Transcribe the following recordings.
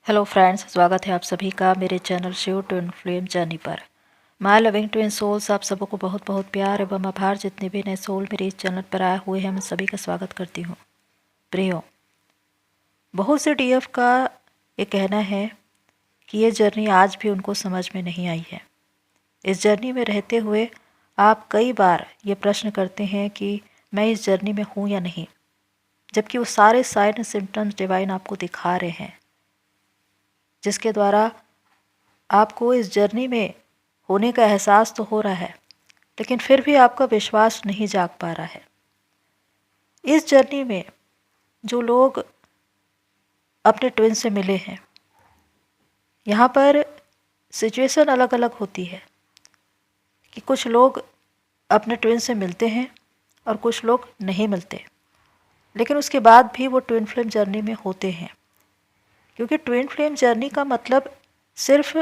Hello friends, स्वागत है आप सभी का मेरे channel Shiv twin flame journey पर। माय लविंग ट्विन सोल्स, आप सबों को बहुत बहुत प्यार एवं आभार। जितने भी नए सोल मेरे इस चैनल पर आए हुए हैं, मैं सभी का स्वागत करती हूँ। प्रियो, बहुत से डीएफ का ये कहना है कि ये जर्नी आज भी उनको समझ में नहीं आई है। इस जर्नी में रहते हुए आप कई बार ये प्रश्न करते हैं कि मैं इस जर्नी में हूँ या नहीं, जबकि वो सारे साइन एंड सिम्टम्स डिवाइन आपको दिखा रहे हैं, जिसके द्वारा आपको इस जर्नी में होने का एहसास तो हो रहा है, लेकिन फिर भी आपका विश्वास नहीं जाग पा रहा है। इस जर्नी में जो लोग अपने ट्विन से मिले हैं, यहाँ पर सिचुएशन अलग अलग होती है कि कुछ लोग अपने ट्विन से मिलते हैं और कुछ लोग नहीं मिलते, लेकिन उसके बाद भी वो ट्विन फ्लेम जर्नी में होते हैं। क्योंकि ट्विन फ्लेम जर्नी का मतलब सिर्फ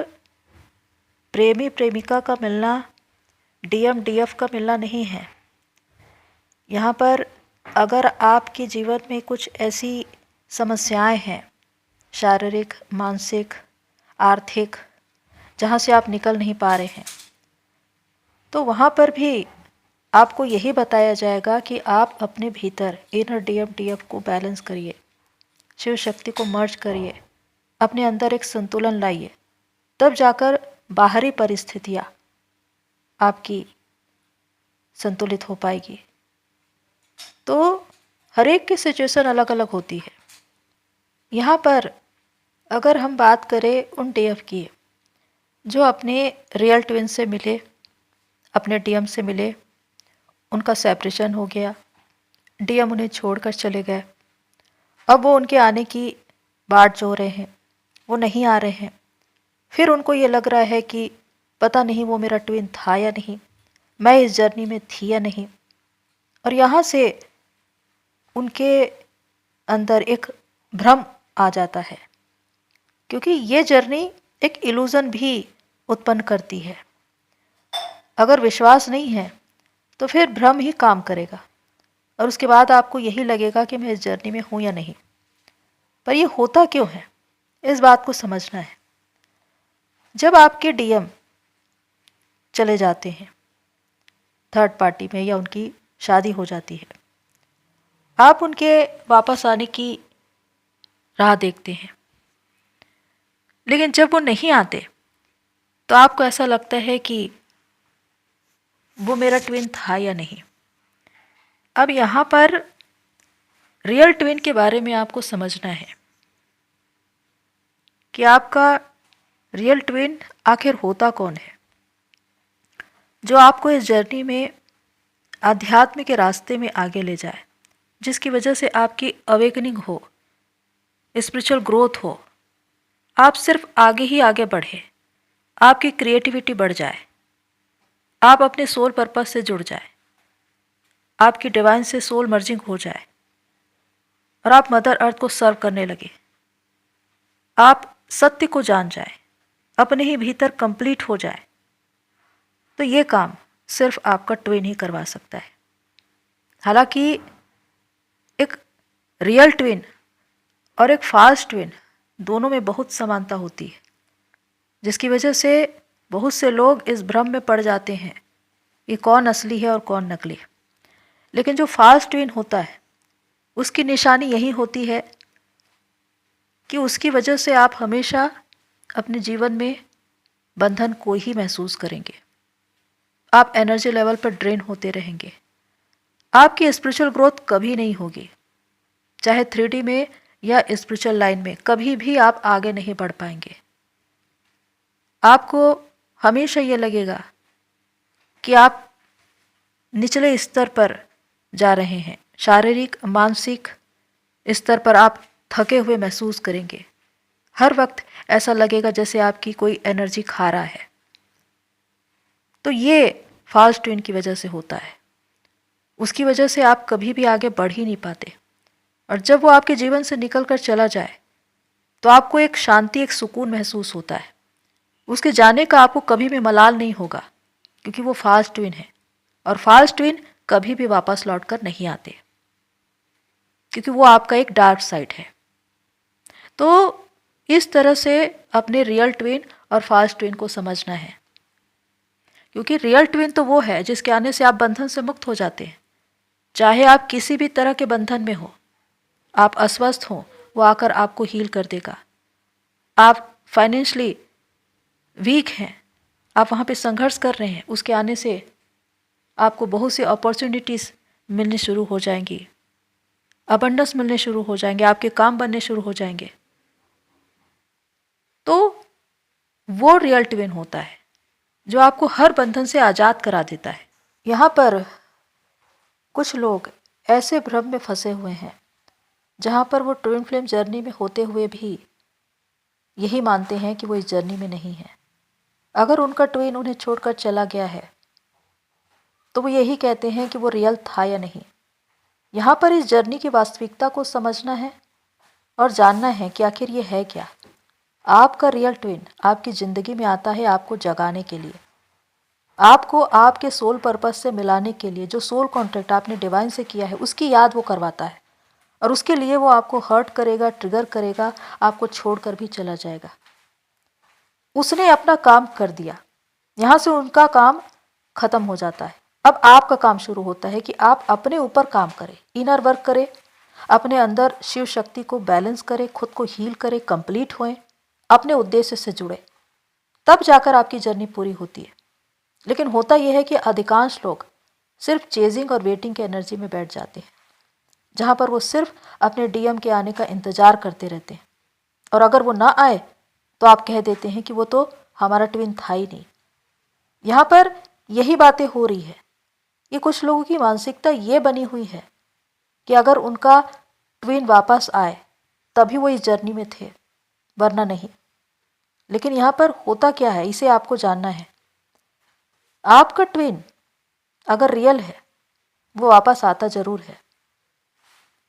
प्रेमी प्रेमिका का मिलना, डीएम डीएफ का मिलना नहीं है। यहाँ पर अगर आपके जीवन में कुछ ऐसी समस्याएं हैं, शारीरिक, मानसिक, आर्थिक, जहाँ से आप निकल नहीं पा रहे हैं, तो वहाँ पर भी आपको यही बताया जाएगा कि आप अपने भीतर इनर डीएम डीएफ को बैलेंस करिए, शिव शक्ति को मर्ज करिए, अपने अंदर एक संतुलन लाइए, तब जाकर बाहरी परिस्थितियाँ आपकी संतुलित हो पाएगी। तो हर एक की सिचुएशन अलग अलग होती है। यहाँ पर अगर हम बात करें उन डीएफ की जो अपने रियल ट्विन से मिले, अपने डीएम से मिले, उनका सेपरेशन हो गया, डीएम उन्हें छोड़कर चले गए, अब वो उनके आने की बाट जो रहे हैं, वो नहीं आ रहे हैं। फिर उनको ये लग रहा है कि पता नहीं वो मेरा ट्विन था या नहीं, मैं इस जर्नी में थी या नहीं, और यहाँ से उनके अंदर एक भ्रम आ जाता है, क्योंकि ये जर्नी एक इल्यूज़न भी उत्पन्न करती है। अगर विश्वास नहीं है तो फिर भ्रम ही काम करेगा, और उसके बाद आपको यही लगेगा कि मैं इस जर्नी में हूँ या नहीं। पर ये होता क्यों है, इस बात को समझना है। जब आपके डीएम चले जाते हैं थर्ड पार्टी में या उनकी शादी हो जाती है, आप उनके वापस आने की राह देखते हैं, लेकिन जब वो नहीं आते तो आपको ऐसा लगता है कि वो मेरा ट्विन था या नहीं। अब यहाँ पर रियल ट्विन के बारे में आपको समझना है कि आपका रियल ट्विन आखिर होता कौन है, जो आपको इस जर्नी में आध्यात्म के रास्ते में आगे ले जाए, जिसकी वजह से आपकी अवेकनिंग हो, स्पिरिचुअल ग्रोथ हो, आप सिर्फ आगे ही आगे बढ़े, आपकी क्रिएटिविटी बढ़ जाए, आप अपने सोल पर्पस से जुड़ जाए, आपकी डिवाइन से सोल मर्जिंग हो जाए, और आप मदर अर्थ को सर्व करने लगे, आप सत्य को जान जाए, अपने ही भीतर कंप्लीट हो जाए। तो ये काम सिर्फ आपका ट्विन ही करवा सकता है। हालांकि एक रियल ट्विन और एक फाल्स ट्विन दोनों में बहुत समानता होती है, जिसकी वजह से बहुत से लोग इस भ्रम में पड़ जाते हैं कि कौन असली है और कौन नकली। लेकिन जो फाल्स ट्विन होता है, उसकी निशानी यही होती है कि उसकी वजह से आप हमेशा अपने जीवन में बंधन को ही महसूस करेंगे, आप एनर्जी लेवल पर ड्रेन होते रहेंगे, आपकी स्पिरिचुअल ग्रोथ कभी नहीं होगी, चाहे 3D में या स्पिरिचुअल लाइन में कभी भी आप आगे नहीं बढ़ पाएंगे। आपको हमेशा ये लगेगा कि आप निचले स्तर पर जा रहे हैं, शारीरिक मानसिक स्तर पर आप थके हुए महसूस करेंगे। हर वक्त ऐसा लगेगा जैसे आपकी कोई एनर्जी खा रहा है। तो ये फाल्स ट्विन की वजह से होता है, उसकी वजह से आप कभी भी आगे बढ़ ही नहीं पाते। और जब वो आपके जीवन से निकल कर चला जाए तो आपको एक शांति, एक सुकून महसूस होता है। उसके जाने का आपको कभी भी मलाल नहीं होगा, क्योंकि वो फाल्स ट्विन है, और फाल्स ट्विन कभी भी वापस लौट कर नहीं आते, क्योंकि वो आपका एक डार्क साइड है। तो इस तरह से अपने रियल ट्विन और फाल्स ट्विन को समझना है, क्योंकि रियल ट्विन तो वो है जिसके आने से आप बंधन से मुक्त हो जाते हैं। चाहे आप किसी भी तरह के बंधन में हो, आप अस्वस्थ हो, वो आकर आपको हील कर देगा। आप फाइनेंशियली वीक हैं, आप वहाँ पे संघर्ष कर रहे हैं, उसके आने से आपको बहुत सी अपॉर्चुनिटीज़ मिलनी शुरू हो जाएंगी, अबंडेंस मिलने शुरू हो जाएंगे, आपके काम बनने शुरू हो जाएंगे। तो वो रियल ट्विन होता है जो आपको हर बंधन से आज़ाद करा देता है। यहाँ पर कुछ लोग ऐसे भ्रम में फंसे हुए हैं जहाँ पर वो ट्विन फ्लेम जर्नी में होते हुए भी यही मानते हैं कि वो इस जर्नी में नहीं है। अगर उनका ट्विन उन्हें छोड़कर चला गया है तो वो यही कहते हैं कि वो रियल था या नहीं। यहाँ पर इस जर्नी की वास्तविकता को समझना है और जानना है कि आखिर ये है क्या। आपका रियल ट्विन आपकी ज़िंदगी में आता है आपको जगाने के लिए, आपको आपके सोल पर्पस से मिलाने के लिए। जो सोल कॉन्ट्रैक्ट आपने डिवाइन से किया है उसकी याद वो करवाता है, और उसके लिए वो आपको हर्ट करेगा, ट्रिगर करेगा, आपको छोड़कर भी चला जाएगा। उसने अपना काम कर दिया, यहाँ से उनका काम खत्म हो जाता है। अब आपका काम शुरू होता है कि आप अपने ऊपर काम करें, इनर वर्क करें, अपने अंदर शिव शक्ति को बैलेंस करें, खुद को हील करें, कंप्लीट होएं, अपने उद्देश्य से जुड़े, तब जाकर आपकी जर्नी पूरी होती है। लेकिन होता यह है कि अधिकांश लोग सिर्फ चेजिंग और वेटिंग की एनर्जी में बैठ जाते हैं, जहाँ पर वो सिर्फ अपने डीएम के आने का इंतज़ार करते रहते हैं, और अगर वो ना आए तो आप कह देते हैं कि वो तो हमारा ट्विन था ही नहीं। यहाँ पर यही बातें हो रही है कि कुछ लोगों की मानसिकता ये बनी हुई है कि अगर उनका ट्विन वापस आए तभी वो इस जर्नी में थे, वरना नहीं। लेकिन यहाँ पर होता क्या है, इसे आपको जानना है। आपका ट्विन अगर रियल है वो वापस आता ज़रूर है।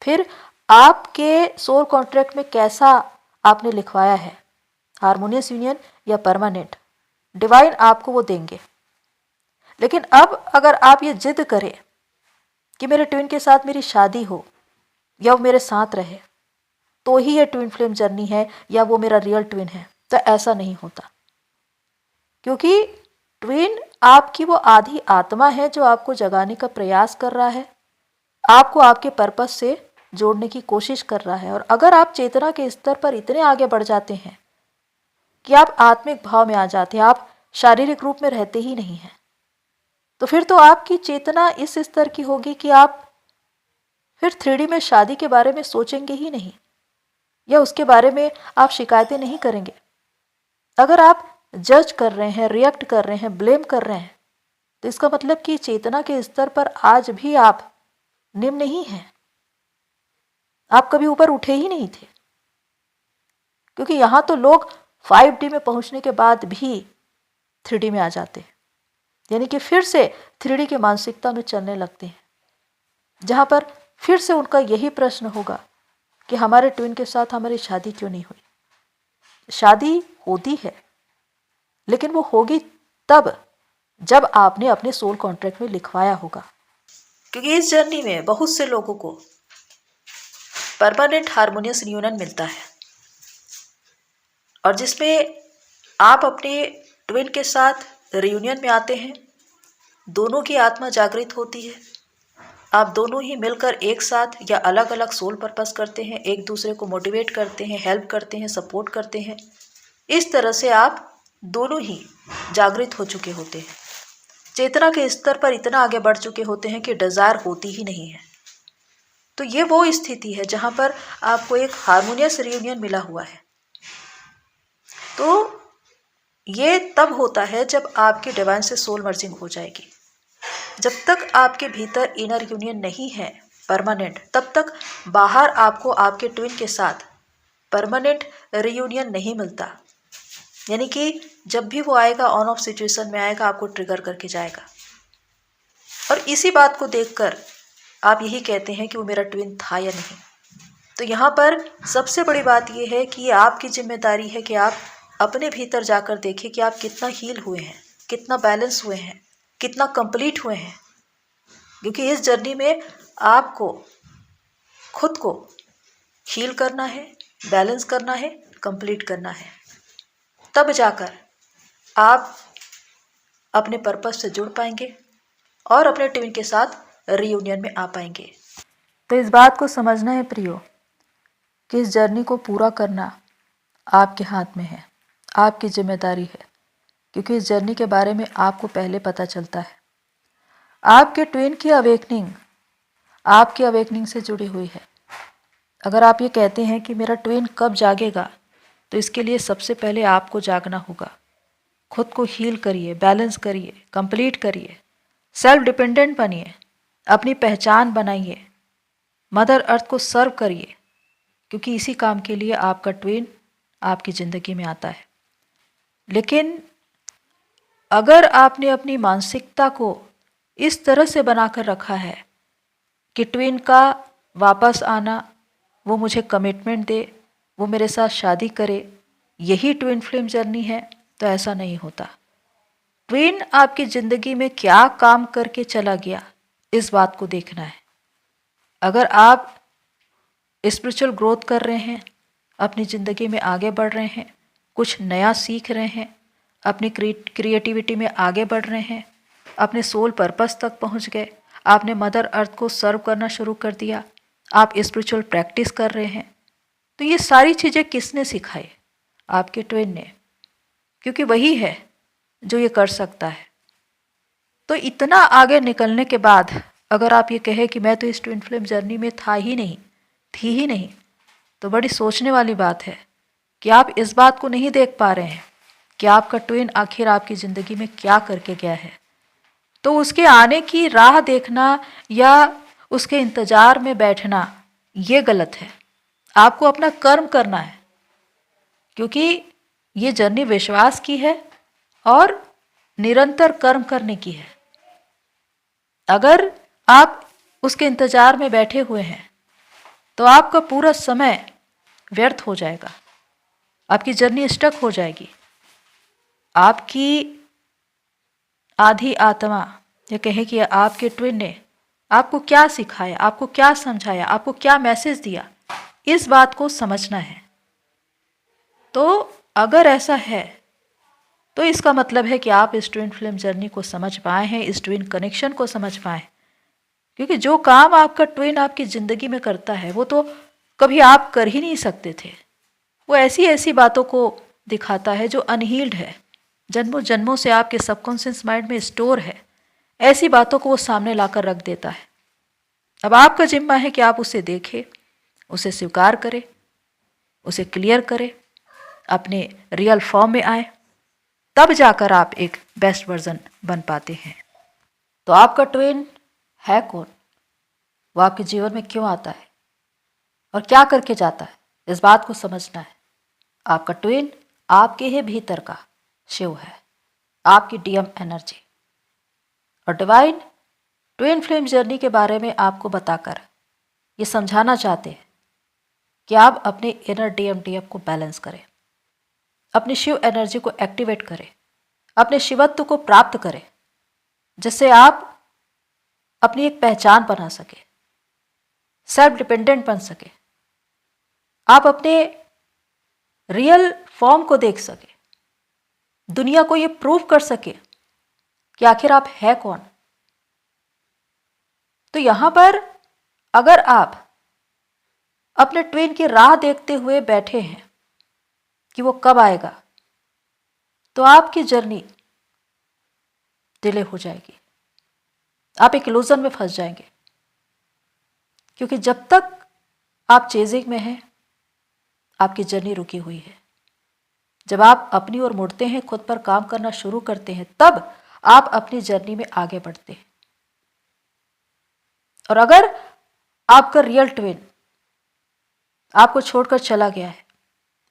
फिर आपके सोल कॉन्ट्रैक्ट में कैसा आपने लिखवाया है, हार्मोनियस यूनियन या परमानेंट, डिवाइन आपको वो देंगे। लेकिन अब अगर आप ये जिद करें कि मेरे ट्विन के साथ मेरी शादी हो या वो मेरे साथ रहे तो ही ये ट्विन फ्लेम जर्नी है या वो मेरा रियल ट्विन है, तो ऐसा नहीं होता। क्योंकि ट्विन आपकी वो आधी आत्मा है जो आपको जगाने का प्रयास कर रहा है, आपको आपके पर्पस से जोड़ने की कोशिश कर रहा है। और अगर आप चेतना के स्तर पर इतने आगे बढ़ जाते हैं कि आप आत्मिक भाव में आ जाते हैं, आप शारीरिक रूप में रहते ही नहीं हैं, तो फिर तो आपकी चेतना इस स्तर की होगी कि आप फिर 3D में शादी के बारे में सोचेंगे ही नहीं, या उसके बारे में आप शिकायतें नहीं करेंगे। अगर आप जज कर रहे हैं, रिएक्ट कर रहे हैं, ब्लेम कर रहे हैं, तो इसका मतलब कि चेतना के स्तर पर आज भी आप निम्न ही हैं, आप कभी ऊपर उठे ही नहीं थे। क्योंकि यहाँ तो लोग 5D में पहुँचने के बाद भी 3D में आ जाते हैं, यानी कि फिर से 3D की मानसिकता में चलने लगते हैं, जहाँ पर फिर से उनका यही प्रश्न होगा कि हमारे ट्विन के साथ हमारी शादी क्यों नहीं हुई। शादी होती है, लेकिन वो होगी तब जब आपने अपने सोल कॉन्ट्रैक्ट में लिखवाया होगा। क्योंकि इस जर्नी में बहुत से लोगों को परमानेंट हार्मोनियस यूनियन मिलता है, और जिसमें आप अपने ट्विन के साथ रियूनियन में आते हैं, दोनों की आत्मा जागृत होती है, आप दोनों ही मिलकर एक साथ या अलग अलग सोल पर्पस करते हैं, एक दूसरे को मोटिवेट करते हैं, हेल्प करते हैं, सपोर्ट करते हैं। इस तरह से आप दोनों ही जागृत हो चुके होते हैं, चेतना के स्तर पर इतना आगे बढ़ चुके होते हैं कि डिज़ायर होती ही नहीं है। तो ये वो स्थिति है जहाँ पर आपको एक हार्मोनियस रियूनियन मिला हुआ है। तो ये तब होता है जब आपकी डिवाइन से सोल मर्जिंग हो जाएगी। जब तक आपके भीतर इनर यूनियन नहीं है परमानेंट, तब तक बाहर आपको आपके ट्विन के साथ परमानेंट रियूनियन नहीं मिलता। यानी कि जब भी वो आएगा ऑन ऑफ सिचुएशन में आएगा, आपको ट्रिगर करके जाएगा। और इसी बात को देखकर आप यही कहते हैं कि वो मेरा ट्विन था या नहीं। तो यहाँ पर सबसे बड़ी बात यह है कि आपकी जिम्मेदारी है कि आप अपने भीतर जाकर देखें कि आप कितना हील हुए हैं, कितना बैलेंस हुए हैं, कितना कंप्लीट हुए हैं। क्योंकि इस जर्नी में आपको खुद को हील करना है, बैलेंस करना है, कंप्लीट करना है, तब जाकर आप अपने पर्पस से जुड़ पाएंगे और अपने ट्विन के साथ रीयूनियन में आ पाएंगे। तो इस बात को समझना है प्रियो कि इस जर्नी को पूरा करना आपके हाथ में है, आपकी जिम्मेदारी है, क्योंकि इस जर्नी के बारे में आपको पहले पता चलता है। आपके ट्विन की अवेकनिंग आपकी अवेकनिंग से जुड़ी हुई है। अगर आप ये कहते हैं कि मेरा ट्विन कब जागेगा, तो इसके लिए सबसे पहले आपको जागना होगा। खुद को हील करिए, बैलेंस करिए, कंप्लीट करिए, सेल्फ डिपेंडेंट बनिए, अपनी पहचान बनाइए, मदर अर्थ को सर्व करिए, क्योंकि इसी काम के लिए आपका ट्विन आपकी ज़िंदगी में आता है। लेकिन अगर आपने अपनी मानसिकता को इस तरह से बनाकर रखा है कि ट्विन का वापस आना, वो मुझे कमिटमेंट दे, वो मेरे साथ शादी करे, यही ट्विन फ्लेम जर्नी है, तो ऐसा नहीं होता। ट्विन आपकी ज़िंदगी में क्या काम करके चला गया, इस बात को देखना है। अगर आप स्पिरिचुअल ग्रोथ कर रहे हैं, अपनी ज़िंदगी में आगे बढ़ रहे हैं, कुछ नया सीख रहे हैं, अपनी क्रिएटिविटी में आगे बढ़ रहे हैं, अपने सोल पर्पस तक पहुंच गए, आपने मदर अर्थ को सर्व करना शुरू कर दिया, आप स्पिरिचुअल प्रैक्टिस कर रहे हैं, तो ये सारी चीज़ें किसने सिखाई? आपके ट्विन ने, क्योंकि वही है जो ये कर सकता है। तो इतना आगे निकलने के बाद अगर आप ये कहें कि मैं तो इस ट्विन फ्लेम जर्नी में थी ही नहीं, तो बड़ी सोचने वाली बात है कि आप इस बात को नहीं देख पा रहे हैं कि आपका ट्विन आखिर आपकी ज़िंदगी में क्या करके गया है। तो उसके आने की राह देखना या उसके इंतज़ार में बैठना, ये गलत है। आपको अपना कर्म करना है, क्योंकि ये जर्नी विश्वास की है और निरंतर कर्म करने की है। अगर आप उसके इंतज़ार में बैठे हुए हैं तो आपका पूरा समय व्यर्थ हो जाएगा, आपकी जर्नी स्टक हो जाएगी। आपकी आधी आत्मा, ये कहे कि आपके ट्विन ने आपको क्या सिखाया, आपको क्या समझाया, आपको क्या मैसेज दिया, इस बात को समझना है। तो अगर ऐसा है तो इसका मतलब है कि आप इस ट्विन फ्लेम जर्नी को समझ पाए हैं, इस ट्विन कनेक्शन को समझ पाए, क्योंकि जो काम आपका ट्विन आपकी ज़िंदगी में करता है वो तो कभी आप कर ही नहीं सकते थे। वो ऐसी ऐसी बातों को दिखाता है जो अनहील्ड है, जन्मों जन्मों से आपके सबकॉन्शियस माइंड में स्टोर है। ऐसी बातों को वो सामने लाकर रख देता है। अब आपका जिम्मा है कि आप उसे देखें, उसे स्वीकार करें, उसे क्लियर करें, अपने रियल फॉर्म में आए, तब जाकर आप एक बेस्ट वर्जन बन पाते हैं। तो आपका ट्विन है कौन, वो आपके जीवन में क्यों आता है और क्या करके जाता है, इस बात को समझना है। आपका ट्विन आपके ही भीतर का शिव है, आपकी डीएम एनर्जी। और डिवाइन ट्विन फ्लेम जर्नी के बारे में आपको बताकर ये समझाना चाहते हैं कि आप अपने इनर डीएम को बैलेंस करें, अपनी शिव एनर्जी को एक्टिवेट करें, अपने शिवत्व को प्राप्त करें, जिससे आप अपनी एक पहचान बना सके, सेल्फ डिपेंडेंट बन सके, आप अपने रियल फॉर्म को देख सके, दुनिया को ये प्रूव कर सके कि आखिर आप है कौन। तो यहां पर अगर आप अपने ट्विन की राह देखते हुए बैठे हैं कि वो कब आएगा, तो आपकी जर्नी डिले हो जाएगी, आप एक इल्यूजन में फंस जाएंगे। क्योंकि जब तक आप चेजिंग में हैं, आपकी जर्नी रुकी हुई है। जब आप अपनी ओर मुड़ते हैं, खुद पर काम करना शुरू करते हैं, तब आप अपनी जर्नी में आगे बढ़ते हैं। और अगर आपका रियल ट्विन आपको छोड़कर चला गया है,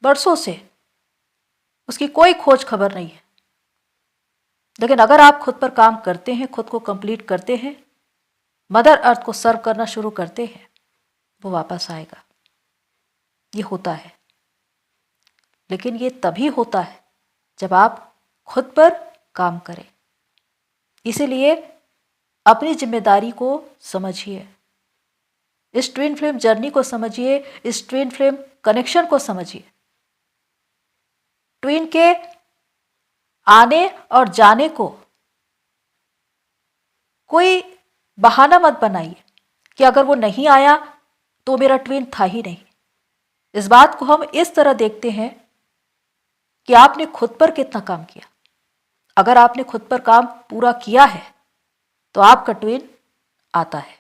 बरसों से उसकी कोई खोज खबर नहीं है, लेकिन अगर आप खुद पर काम करते हैं, खुद को कंप्लीट करते हैं, मदर अर्थ को सर्व करना शुरू करते हैं, वो वापस आएगा। ये होता है, लेकिन ये तभी होता है जब आप खुद पर काम करें। इसीलिए अपनी जिम्मेदारी को समझिए, इस ट्विन फ्लेम जर्नी को समझिए, इस ट्विन फ्लेम कनेक्शन को समझिए, ट्विन के आने और जाने को कोई बहाना मत बनाइए कि अगर वो नहीं आया तो मेरा ट्विन था ही नहीं। इस बात को हम इस तरह देखते हैं कि आपने खुद पर कितना काम किया। अगर आपने खुद पर काम पूरा किया है तो आपका ट्विन आता है।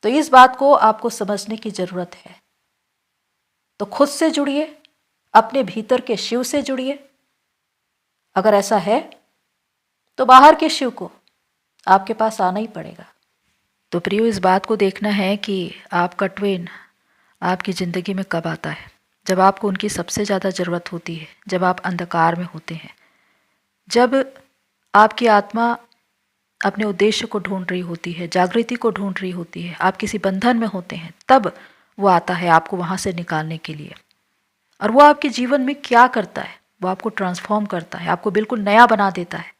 तो इस बात को आपको समझने की जरूरत है। तो खुद से जुड़िए, अपने भीतर के शिव से जुड़िए। अगर ऐसा है तो बाहर के शिव को आपके पास आना ही पड़ेगा। तो प्रियो, इस बात को देखना है कि आपका ट्विन आपकी ज़िंदगी में कब आता है। जब आपको उनकी सबसे ज़्यादा ज़रूरत होती है, जब आप अंधकार में होते हैं, जब आपकी आत्मा अपने उद्देश्य को ढूंढ रही होती है, जागृति को ढूंढ रही होती है, आप किसी बंधन में होते हैं, तब वो आता है आपको वहाँ से निकालने के लिए। और वो आपके जीवन में क्या करता है, वो आपको ट्रांसफॉर्म करता है, आपको बिल्कुल नया बना देता है।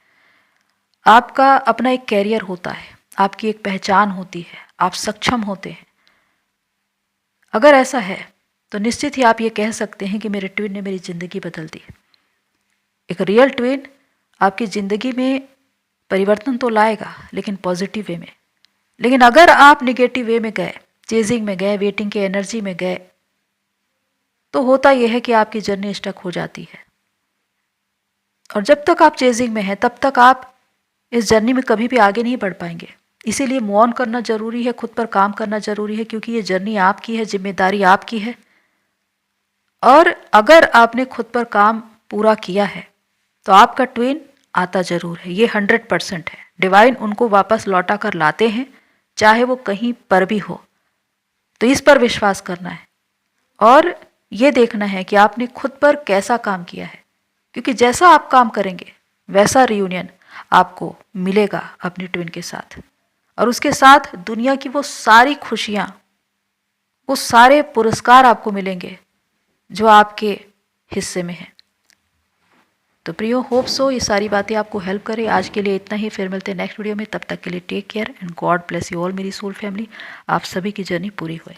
आपका अपना एक कैरियर होता है, आपकी एक पहचान होती है, आप सक्षम होते हैं। अगर ऐसा है तो निश्चित ही आप ये कह सकते हैं कि मेरे ट्विन ने मेरी ज़िंदगी बदल दी। एक रियल ट्विन आपकी ज़िंदगी में परिवर्तन तो लाएगा, लेकिन पॉजिटिव वे में। लेकिन अगर आप निगेटिव वे में गए, चेजिंग में गए, वेटिंग की एनर्जी में गए, तो होता यह है कि आपकी जर्नी स्टक हो जाती है। और जब तक आप चेजिंग में हैं तब तक आप इस जर्नी में कभी भी आगे नहीं बढ़ पाएंगे। इसीलिए मूव ऑन करना जरूरी है, खुद पर काम करना जरूरी है, क्योंकि ये जर्नी आपकी है, जिम्मेदारी आपकी है। और अगर आपने खुद पर काम पूरा किया है तो आपका ट्विन आता जरूर है, ये 100% है। डिवाइन उनको वापस लौटा कर लाते हैं, चाहे वो कहीं पर भी हो। तो इस पर विश्वास करना है और ये देखना है कि आपने खुद पर कैसा काम किया है, क्योंकि जैसा आप काम करेंगे वैसा रियूनियन आपको मिलेगा अपने ट्विन के साथ। और उसके साथ दुनिया की वो सारी खुशियाँ, वो सारे पुरस्कार आपको मिलेंगे जो आपके हिस्से में हैं। तो प्रियो, होप सो ये सारी बातें आपको हेल्प करें। आज के लिए इतना ही, फिर मिलते हैं नेक्स्ट वीडियो में। तब तक के लिए take care and God bless you all मेरी सोल फैमिली। आप सभी की जर्नी पूरी हुए।